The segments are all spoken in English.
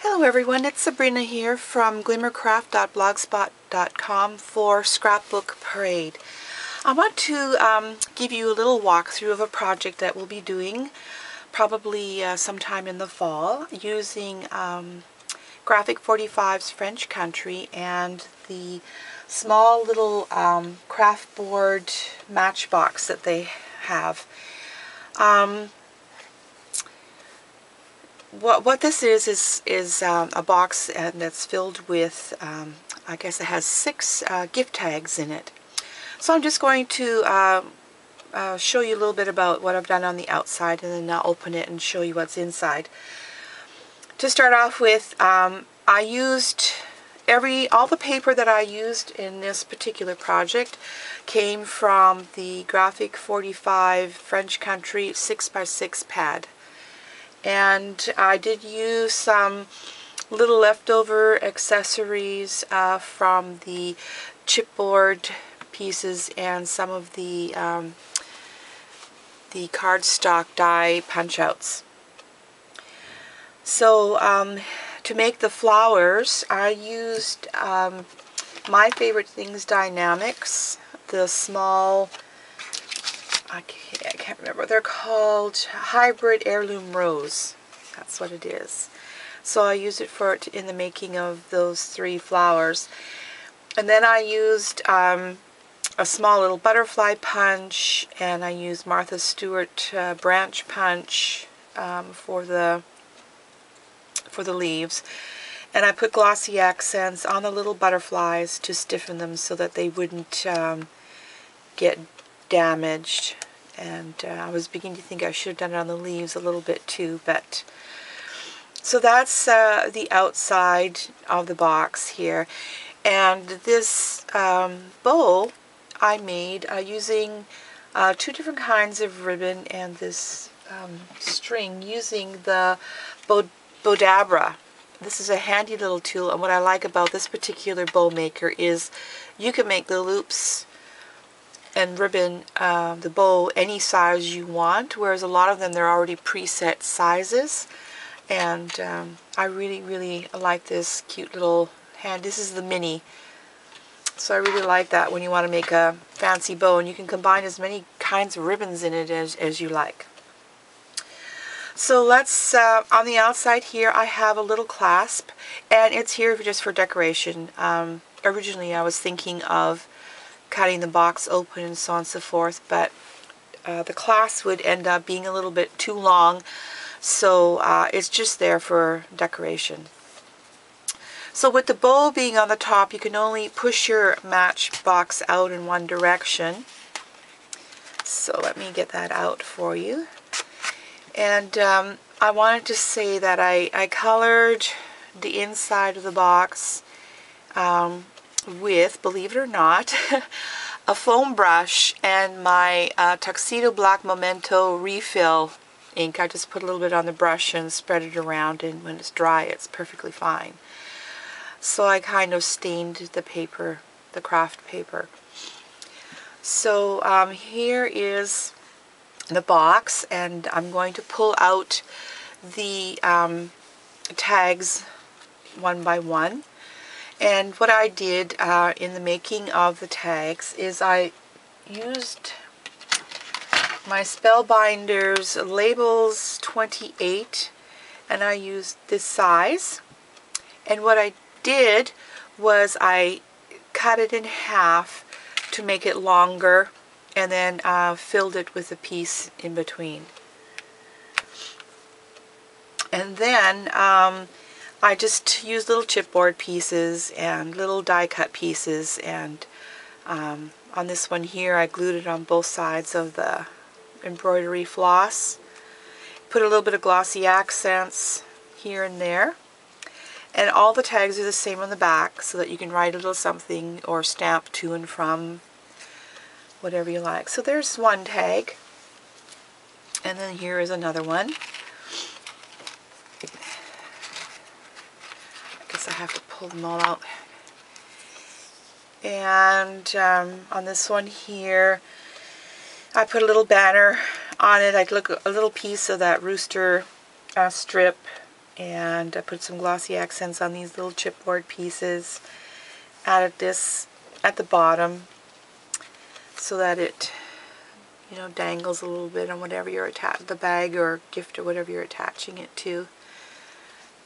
Hello everyone, it's Sabrina here from glimmercraft.blogspot.com for Scrapbook Parade. I want to give you a little walkthrough of a project that we'll be doing probably sometime in the fall using Graphic 45's French Country and the small little craft board matchbox that they have. What this is a box that's filled with, I guess it has 6 gift tags in it. So I'm just going to show you a little bit about what I've done on the outside, and then I'll open it and show you what's inside. To start off with, I used all the paper that I used in this particular project came from the Graphic 45 French Country 6x6 pad. And I did use some little leftover accessories from the chipboard pieces and some of the cardstock die punch-outs. So to make the flowers, I used My Favorite Things Dynamics, the small, I can't remember what they're called, hybrid heirloom rose. That's what it is. So I used it in the making of those 3 flowers. And then I used a small little butterfly punch, and I used Martha Stewart branch punch for the leaves. And I put glossy accents on the little butterflies to stiffen them so that they wouldn't get damaged. And I was beginning to think I should have done it on the leaves a little bit too, but so that's the outside of the box here. And this bow I made using 2 different kinds of ribbon and this string using the Bodabra. This is a handy little tool, and what I like about this particular bow maker is you can make the loops and ribbon the bow any size you want, whereas a lot of them they're already preset sizes. And I really like this cute little hand. This is the mini, so I really like that when you want to make a fancy bow, and you can combine as many kinds of ribbons in it as you like. So let's, on the outside here I have a little clasp, and it's here just for decoration. Originally I was thinking of cutting the box open and so on and so forth, but the clasp would end up being a little bit too long, so it's just there for decoration. So with the bow being on the top, you can only push your matchbox out in one direction. So let me get that out for you. And I wanted to say that I colored the inside of the box with, believe it or not, a foam brush and my Tuxedo Black Memento refill ink. I just put a little bit on the brush and spread it around, and when it's dry it's perfectly fine. So I kind of stained the paper, the craft paper. So here is the box, and I'm going to pull out the tags one by one. And what I did in the making of the tags is I used my Spellbinders Labels 28, and I used this size. And what I did was I cut it in half to make it longer, and then filled it with a piece in between. And then I just used little chipboard pieces and little die cut pieces, and on this one here I glued it on both sides of the embroidery floss. Put a little bit of glossy accents here and there. And all the tags are the same on the back, so that you can write a little something or stamp to and from, whatever you like. So there's one tag, and then here is another one. I guess I have to pull them all out. And on this one here, I put a little banner on it. I took a little piece of that rooster strip and I put some glossy accents on these little chipboard pieces. Added this at the bottom so that it, you know, dangles a little bit on whatever you're attaching, the bag or gift or whatever you're attaching it to.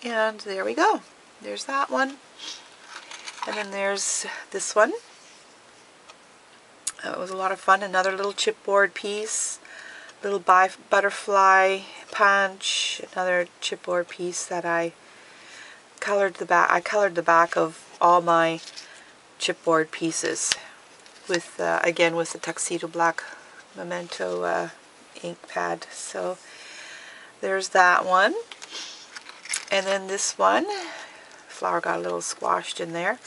And there we go. There's that one. And then there's this one. It was a lot of fun. Another little chipboard piece. Little butterfly punch. Another chipboard piece that I colored the back. I colored the back of all my chipboard pieces with again with the tuxedo black memento ink pad. So there's that one. And then this one, flower got a little squashed in there.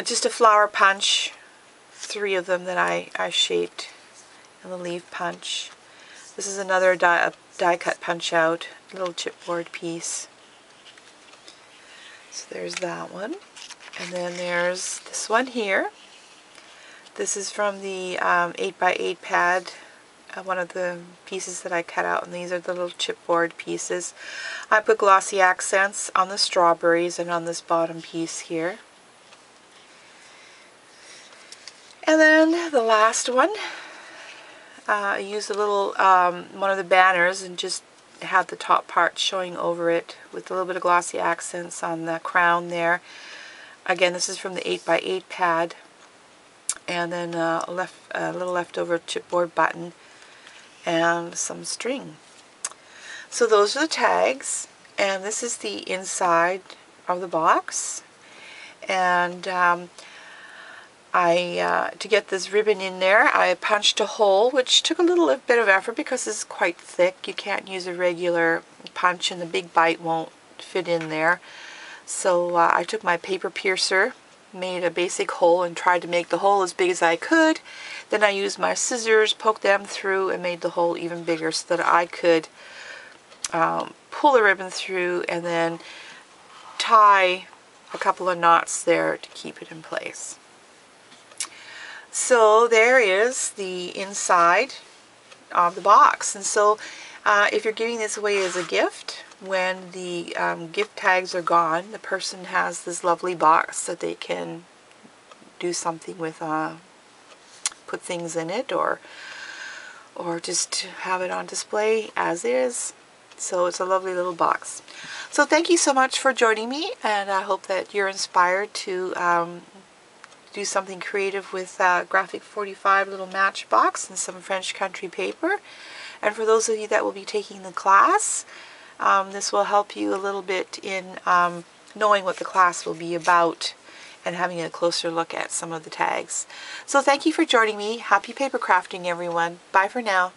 Just a flower punch, 3 of them that I shaped in the leaf punch. This is another die cut punch out, little chipboard piece. So there's that one. And then there's this one here. This is from the 8x8 pad, one of the pieces that I cut out, and these are the little chipboard pieces. I put glossy accents on the strawberries and on this bottom piece here. And then the last one, I used a little, one of the banners and just had the top part showing over it with a little bit of glossy accents on the crown there. Again, this is from the 8x8 pad. And then a little leftover chipboard button and some string. So those are the tags, and this is the inside of the box. And to get this ribbon in there, I punched a hole, which took a little bit of effort because it's quite thick. You can't use a regular punch, and the big bite won't fit in there. So I took my paper piercer, made a basic hole, and tried to make the hole as big as I could. Then I used my scissors, poked them through, and made the hole even bigger so that I could pull the ribbon through and then tie a couple of knots there to keep it in place. So there is the inside of the box. And so if you're giving this away as a gift, when the gift tags are gone, the person has this lovely box that they can do something with, put things in it, or just have it on display as is. So it's a lovely little box. So thank you so much for joining me, and I hope that you're inspired to do something creative with Graphic 45 little Matchbox and some French Country paper. And for those of you that will be taking the class, this will help you a little bit in knowing what the class will be about and having a closer look at some of the tags. So thank you for joining me. Happy paper crafting, everyone. Bye for now.